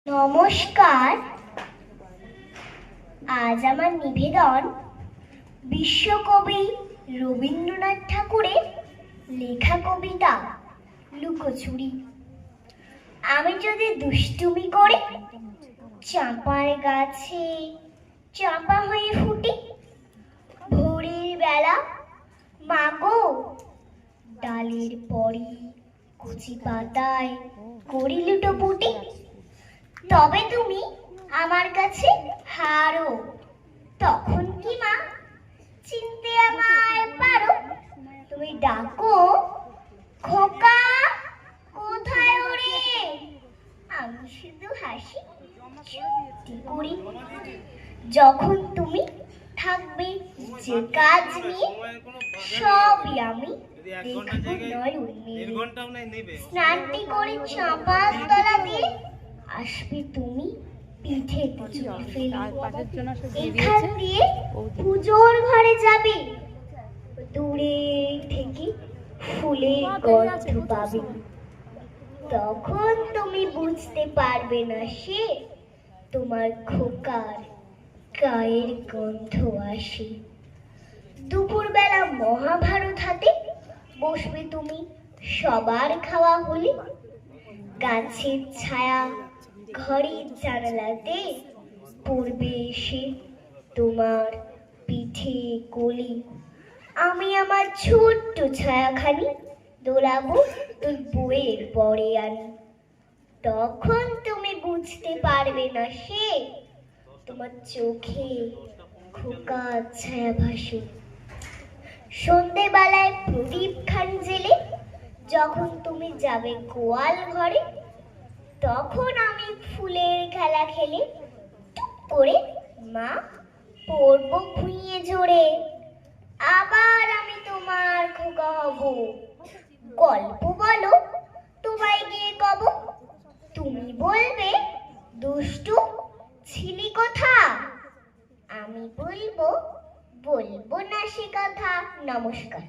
নমস্কার। আজ আমার নিবেদন বিশ্বকবি রবীন্দ্রনাথ ঠাকুরের লেখা কবিতা লুকোচুরি। আমি যদি দুষ্টুমি করে চাঁপার গাছে চাঁপা হয়ে ফুটি, ভোরের বেলা মাগো ডালের পরি কুচি পাতায় করি লুটোপুটি, তবে তুমি আমার কাছে হারো। তখন কি মা চিনতে আমায় পারো? তুমি ডাকো, খোকা কোথায় ওরে? আমি শুধু হাসি চুপটি করি। যখন তুমি থাকবে যে কাজ নিয়ে, সবই আমি দেখবো নয়ন নিয়ে। স্নানটি করে চাঁপার তলা দিয়ে আসবে তুমি পিঠে চুল ফেলে। এখান দিয়ে পুজোর ঘরে যাবে, দূরে থেকে ফুলের গন্ধ পাবে। তখন তুমি বুঝতে পারবে না সে তোমার খোকার গায়ের গন্ধ আসে। দুপুরবেলা মহাভারত হাতে বসবে তুমি সবার খাওয়া হলে। গাছের ছায়া ঘরের জানালাতে পড়বে এসে তোমার পিঠে কোলে। আমি আমার ছোট্ট ছায়াখানি দোলাবো তোর বইয়ের পরে আনি। তখন তুমি বুঝতে পারবে না সে তোমার চোখে খোকার ছায়া ভাসে। সন্ধেবেলায় প্রদীপ খান জেলে যখন তুমি যাবে গোয়াল ঘরে, তখন আমি ফুলের খেলা খেলে টুক করে মা পড়বো ভুঁইয়ে ঝরে। আবার আমি তোমার খোকা হব, গল্প বলো তোমায় গিয়ে কব। তুমি বলবে দুষ্টু ছিলি কথা, আমি বলবো না সে কথা। নমস্কার।